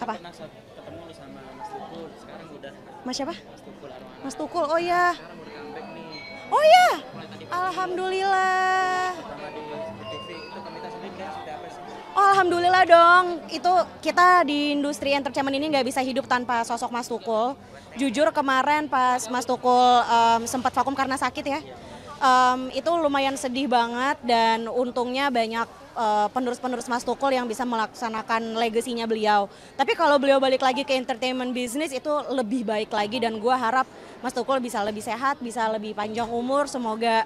Apa? pernah ketemu lu sama Mas Tukul, sekarang udah Mas siapa? Mas Tukul Arwana. Mas Tukul, oh ya. Sekarang udah comeback nih. Oh ya, Mulai tadi alhamdulillah. pertama di TV itu Kamita sendiri kayak seperti apa sih? Oh alhamdulillah dong, itu kita di industri entertainment ini nggak bisa hidup tanpa sosok Mas Tukul. Jujur kemarin pas Mas Tukul sempat vakum karena sakit ya, itu lumayan sedih banget dan untungnya banyak penerus-penerus Mas Tukul yang bisa melaksanakan legasinya beliau. Tapi kalau beliau balik lagi ke entertainment business itu lebih baik lagi dan gue harap Mas Tukul bisa lebih sehat, bisa lebih panjang umur, semoga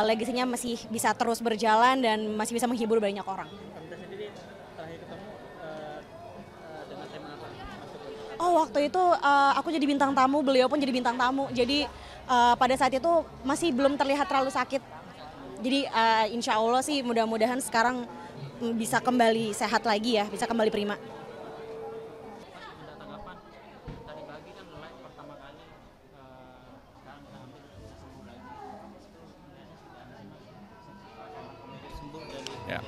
legasinya masih bisa terus berjalan dan masih bisa menghibur banyak orang. Kamita sendiri terakhir ketemu dengan tema apa Mas Tukul? Oh waktu itu aku jadi bintang tamu, beliau pun jadi bintang tamu. Jadi pada saat itu masih belum terlihat terlalu sakit. Jadi insya Allah sih mudah-mudahan sekarang bisa kembali sehat lagi ya, bisa kembali prima. Ada tanggapan tadi pagi kan live pertama kali sekarang udah hampir sembuh lagi. Sembuh dari Ya.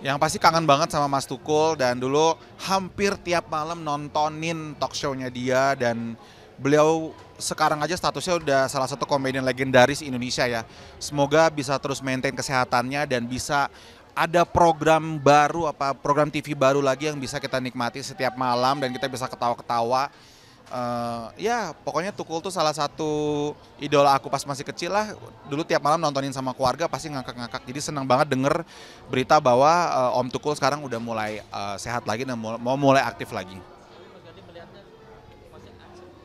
Yang pasti kangen banget sama Mas Tukul dan dulu hampir tiap malam nontonin talk show-nya dia dan beliau sekarang aja statusnya udah salah satu komedian legendaris Indonesia ya. Semoga bisa terus maintain kesehatannya dan bisa ada program baru program TV baru lagi yang bisa kita nikmati setiap malam dan kita bisa ketawa-ketawa. Ya pokoknya Tukul tuh salah satu idola aku pas masih kecil lah. Dulu tiap malam nontonin sama keluarga pasti ngakak-ngakak. Jadi senang banget denger berita bahwa Om Tukul sekarang udah mulai sehat lagi dan mau mulai aktif lagi. Mas Gadi melihatnya masih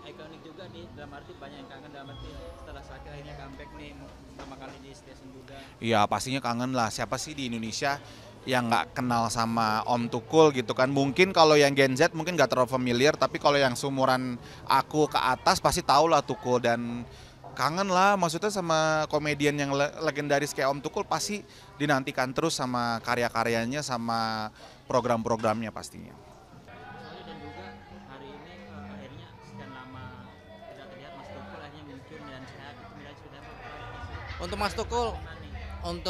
ikonik juga nih, dalam arti banyak yang kangen, dalam arti setelah sakit akhirnya comeback nih pertama kali di station juga. Iya pastinya kangen lah, siapa sih di Indonesia yang nggak kenal sama Om Tukul gitu kan. Mungkin kalau yang Gen Z mungkin nggak terlalu familiar, tapi kalau yang seumuran aku ke atas pasti tahu lah Tukul. Dan kangen lah maksudnya sama komedian yang legendaris kayak Om Tukul, pasti dinantikan terus sama karya-karyanya sama program-programnya pastinya. Soalnya dan juga hari ini akhirnya sekian lama tidak terlihat Mas Tukul akhirnya muncul dan sehat, itu melihat sudah apa? Untuk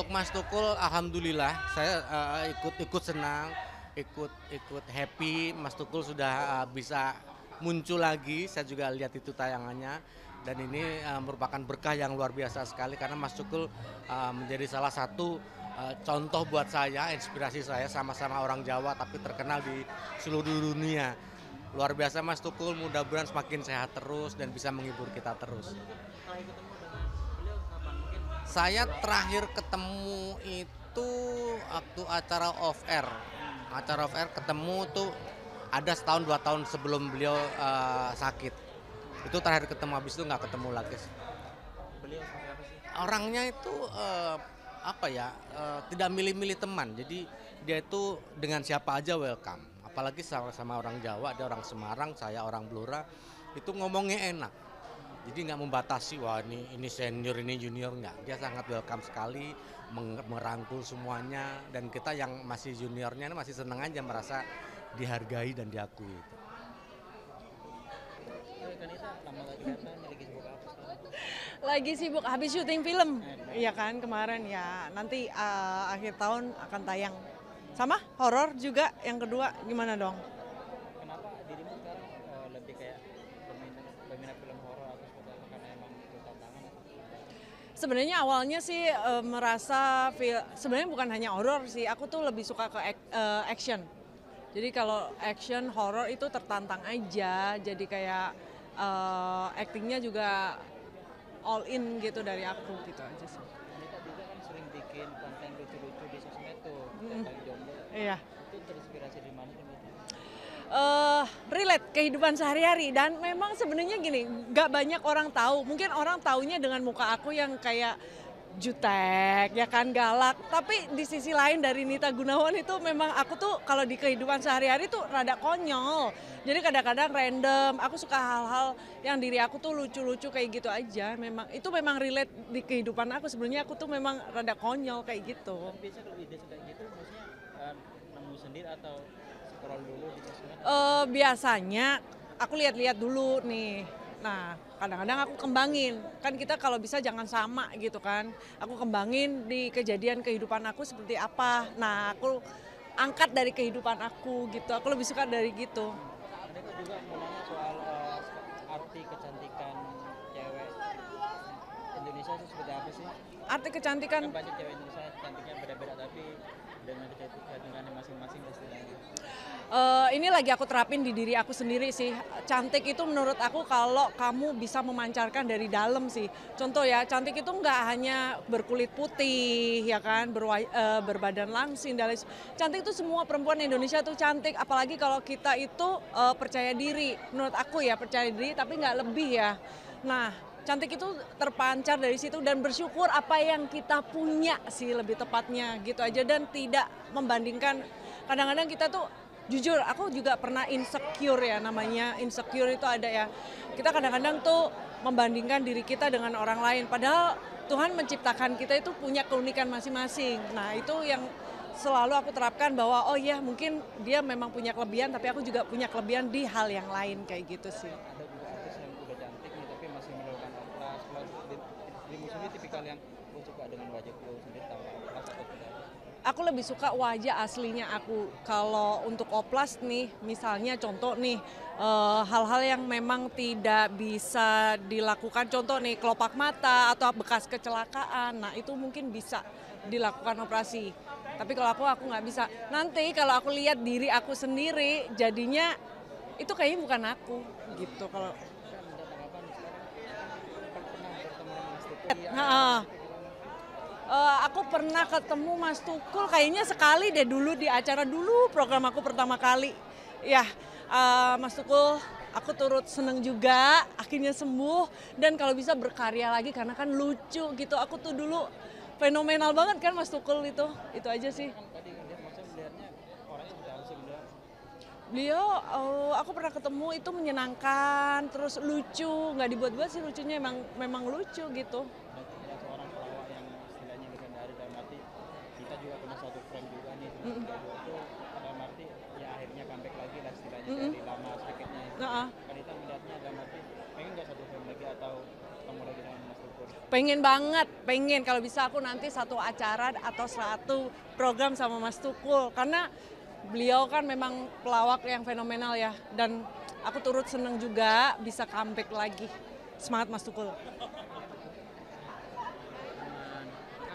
Mas Tukul, Nih. alhamdulillah saya ikut senang, ikut happy. Mas Tukul sudah bisa muncul lagi. Saya juga lihat itu tayangannya dan ini merupakan berkah yang luar biasa sekali karena Mas Tukul menjadi salah satu contoh buat saya, inspirasi saya, sama-sama orang Jawa tapi terkenal di seluruh dunia. Luar biasa Mas Tukul, mudah-mudahan semakin sehat terus dan bisa menghibur kita terus. Terakhir ketemu dengan beliau kapan? Mungkin Saya terakhir ketemu itu waktu acara off air. Acara off air ketemu tuh ada setahun 2 tahun sebelum beliau sakit. Itu terakhir ketemu, habis itu nggak ketemu lagi. beliau seperti apa sih? Orangnya itu tidak milih-milih teman. Jadi dia itu dengan siapa aja welcome. Apalagi sama orang Jawa, dia orang Semarang, saya orang Blora. Itu ngomongnya enak. Jadi nggak membatasi, wah ini senior, ini junior, nggak. Dia sangat welcome sekali, merangkul semuanya. Dan kita yang masih juniornya masih senang aja merasa dihargai dan diakui. Kanita lama gak kelihatan, lagi sibuk apa sekarang? Lagi sibuk habis syuting film, iya kan kemarin ya. Nanti akhir tahun akan tayang. Sama horor juga yang kedua, gimana dong? Kenapa dirimu sekarang lebih kayak berminat film horor atau seperti apa? Karena emang itu tantangan atau Sebenarnya awalnya sih merasa sebenarnya bukan hanya horor sih, aku tuh lebih suka ke action. Jadi kalau action horor itu tertantang aja, jadi kayak actingnya juga all in gitu dari aku gitu aja sih. Kanita juga kan sering bikin konten lucu-lucu di sosmed tuh, tiap kali jomblo. Iya. Itu terinspirasi dari mana Kanita? Relate kehidupan sehari-hari dan memang sebenarnya gini, nggak banyak orang tahu. Mungkin orang taunya dengan muka aku yang kayak jutek, ya kan galak. Tapi di sisi lain dari Nita Gunawan itu memang aku tuh kalau di kehidupan sehari-hari tuh rada konyol. Jadi kadang-kadang random. Aku suka hal-hal yang diri aku tuh lucu-lucu kayak gitu aja. Itu memang relate di kehidupan aku. Sebenarnya aku tuh memang rada konyol kayak gitu. Tapi biasa kalau ide kayak gitu, maksudnya nemu sendiri atau scroll dulu di sosmed? Biasanya aku lihat-lihat dulu nih. Nah, kadang-kadang aku kembangin. Kan kita kalau bisa jangan sama gitu kan. Aku kembangin di kejadian kehidupan aku seperti apa. Nah, aku angkat dari kehidupan aku gitu. Aku lebih suka dari gitu. Ada kok juga mau nanya soal arti kecantikan cewek Indonesia itu seperti apa sih? Arti kecantikan, Kan banyak cewek Indonesia cantiknya beda-beda tapi dengan kecantikannya masing-masing istilahnya. ini lagi aku terapin di diri aku sendiri sih. Cantik itu menurut aku kalau kamu bisa memancarkan dari dalam sih. Contoh ya, cantik itu nggak hanya berkulit putih ya kan, berbadan langsing dan lain. Cantik itu semua perempuan Indonesia tuh cantik. Apalagi kalau kita itu percaya diri. Menurut aku ya percaya diri tapi nggak lebih ya. Nah, cantik itu terpancar dari situ dan bersyukur apa yang kita punya sih lebih tepatnya gitu aja dan tidak membandingkan. Kadang-kadang kita tuh jujur aku juga pernah insecure ya, namanya insecure itu ada ya. Kita kadang-kadang tuh membandingkan diri kita dengan orang lain padahal Tuhan menciptakan kita itu punya keunikan masing-masing. Nah, itu yang selalu aku terapkan bahwa oh ya mungkin dia memang punya kelebihan tapi aku juga punya kelebihan di hal yang lain kayak gitu sih. Ada juga artis yang udah cantik nih tapi masih melakukan oplas. Kalau dirimu sendiri tipikal yang suka dengan wajahku sendiri tanpa oplas atau tidak? Aku lebih suka wajah aslinya aku. Kalau untuk oplas nih, misalnya contoh nih, hal-hal yang memang tidak bisa dilakukan. Contoh nih, kelopak mata atau bekas kecelakaan. Nah itu mungkin bisa dilakukan operasi. Tapi kalau aku nggak bisa. Nanti kalau aku lihat diri aku sendiri, jadinya itu kayaknya bukan aku gitu. Kalau aku pernah ketemu Mas Tukul kayaknya sekali deh dulu di acara dulu program aku pertama kali. Ya, Mas Tukul aku turut seneng juga akhirnya sembuh dan kalau bisa berkarya lagi karena kan lucu gitu. Aku tuh dulu fenomenal banget kan Mas Tukul itu aja sih. Tadi maksudnya melihatnya orangnya sudah harus sebenarnya. Beliau, aku pernah ketemu itu menyenangkan, terus lucu, nggak dibuat-buat sih lucunya memang lucu gitu. Berarti tidak seorang pelawak yang istilahnya legendaris dalam arti kita juga punya satu frame juga nih. Berdua itu dalam arti ya akhirnya comeback lagi lah istilahnya dari lama sakitnya itu. Nah, Kan kita melihatnya dalam arti pengen nggak satu frame lagi atau ketemu lagi dengan Mas Tukur? pengen banget, pengen kalau bisa aku nanti satu acara atau satu program sama Mas Tukul karena beliau kan memang pelawak yang fenomenal ya dan aku turut seneng juga bisa comeback lagi. Semangat Mas Tukul. Terima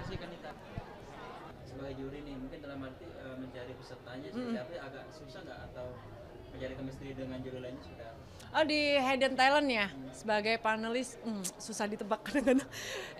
kasih Kanita. Sebagai juri nih mungkin dalam arti mencari pesertanya seperti apa agak susah nggak atau mencari chemistry dengan juri lainnya sudah? Oh di Hidden Talent ya sebagai panelis susah ditebak kadang-kadang.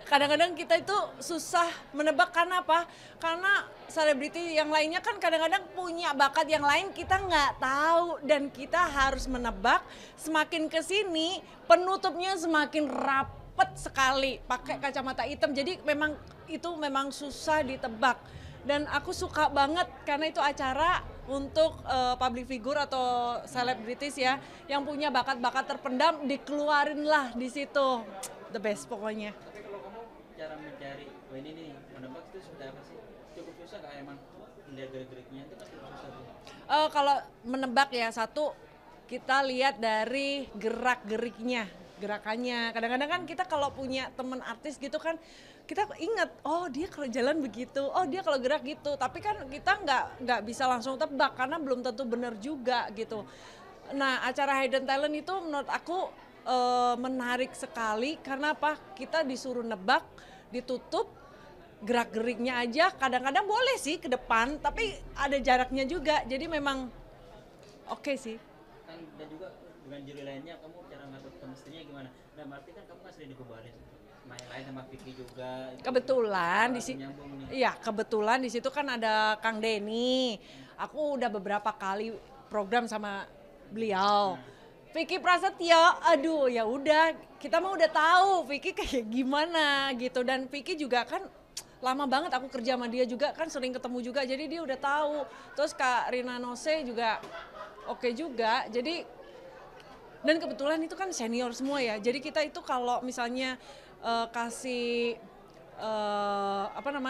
Kadang-kadang kita itu susah menebak karena apa? Karena selebriti yang lainnya kan kadang-kadang punya bakat yang lain kita nggak tahu dan kita harus menebak. Semakin kesini penutupnya semakin rapet sekali pakai kacamata hitam. Jadi memang susah ditebak. Dan aku suka banget karena itu acara untuk public figure atau selebritis ya yang punya bakat-bakat terpendam dikeluarin lah di situ. The best pokoknya. Tapi kalau kamu cara mencari ini nih menebak itu seperti apa sih? Cukup susah nggak emang melihat gerak-geriknya itu pasti susah tuh. Kalau menebak ya satu kita lihat dari gerak-geriknya, gerakannya. Kadang-kadang kan kita kalau punya teman artis gitu kan kita ingat, oh dia kalau jalan begitu, oh dia kalau gerak gitu. Tapi kan kita nggak bisa langsung tebak karena belum tentu benar juga gitu. Nah acara Hidden Talent itu menurut aku menarik sekali karena apa? Kita disuruh nebak, ditutup, gerak-geriknya aja kadang-kadang boleh sih ke depan, tapi ada jaraknya juga. Jadi memang oke sih. Dan juga dengan juri lainnya kamu cara ngatur chemistry-nya gimana? Dalam arti kan kamu kan sering dikubarin main lain sama Vicky juga. Kebetulan di situ, nyambung nih. iya kebetulan di situ kan ada Kang Denny. Aku udah beberapa kali program sama beliau. Vicky Prasetyo, aduh ya udah kita mah udah tahu Vicky kayak gimana gitu dan Vicky juga kan lama banget aku kerja sama dia juga kan sering ketemu juga jadi dia udah tahu. Terus Kak Rina Nose juga oke juga. Jadi dan kebetulan itu kan senior semua ya. Jadi kita itu kalau misalnya kasih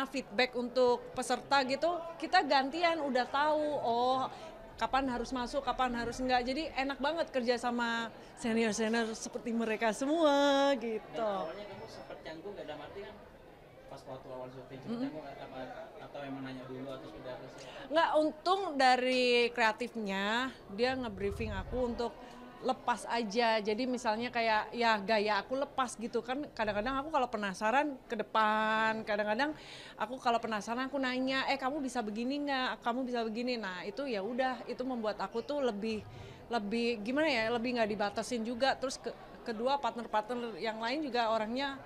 feedback untuk peserta gitu, kita gantian udah tahu oh kapan harus masuk, kapan harus enggak. Jadi enak banget kerja sama senior-senior seperti mereka semua gitu. Dan awalnya kamu sempat canggung gak dalam arti kan pas pas waktu awal syuting ceritanya atau emang nanya dulu atau sudah apa sih? Nggak, untung dari kreatifnya dia nge-briefing aku untuk lepas aja. Jadi misalnya kayak ya gaya aku lepas gitu kan. Kadang-kadang aku kalau penasaran ke depan, kadang-kadang aku kalau penasaran aku nanya, kamu bisa begini nggak? Kamu bisa begini. Nah itu ya udah, itu membuat aku tuh lebih gimana ya, lebih nggak dibatasin juga. Terus kedua partner-partner yang lain juga orangnya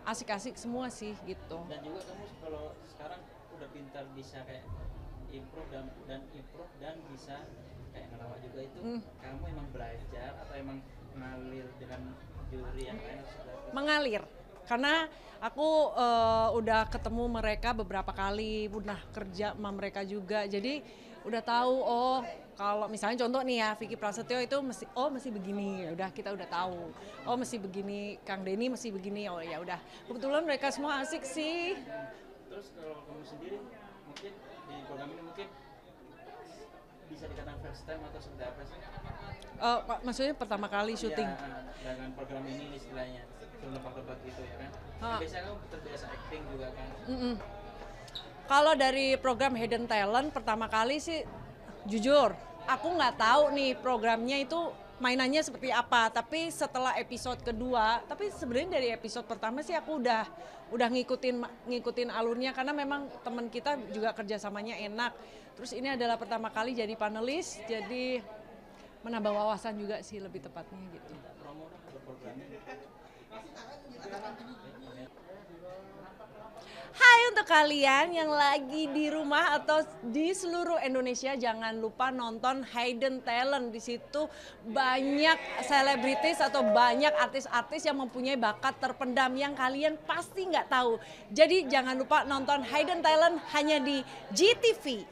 asik-asik semua sih gitu. Dan juga kamu kalau sekarang udah pintar bisa kayak improve dan bisa kayak ngelawak juga itu kamu emang belajar atau emang ngalir dengan juri yang lain atau sudah Mengalir, karena aku udah ketemu mereka beberapa kali, udah kerja sama mereka juga, jadi udah tahu kalau misalnya contoh nih ya Vicky Prasetyo itu mesti begini, ya udah kita udah tahu. Mesti begini, Kang Denny mesti begini, ya udah. Kebetulan mereka semua asik sih. Terus kalau kamu sendiri mungkin di program ini mungkin bisa dikatakan first time atau seperti apa sih? Maksudnya pertama kali syuting. Ya, dengan program ini istilahnya film lebak-lebak gitu ya kan? Biasanya kamu terbiasa acting juga kan? Kalau dari program Hidden Talent pertama kali sih jujur aku nggak tahu nih programnya itu mainannya seperti apa, tapi setelah episode kedua, tapi sebenarnya dari episode pertama sih aku udah ngikutin alurnya karena memang teman kita juga kerjasamanya enak. Terus ini adalah pertama kali jadi panelis, jadi menambah wawasan juga sih lebih tepatnya gitu. Hai untuk kalian yang lagi di rumah atau di seluruh Indonesia, jangan lupa nonton Hidden Talent. Di situ banyak selebritis atau banyak artis-artis yang mempunyai bakat terpendam yang kalian pasti nggak tahu. Jadi jangan lupa nonton Hidden Talent hanya di GTV.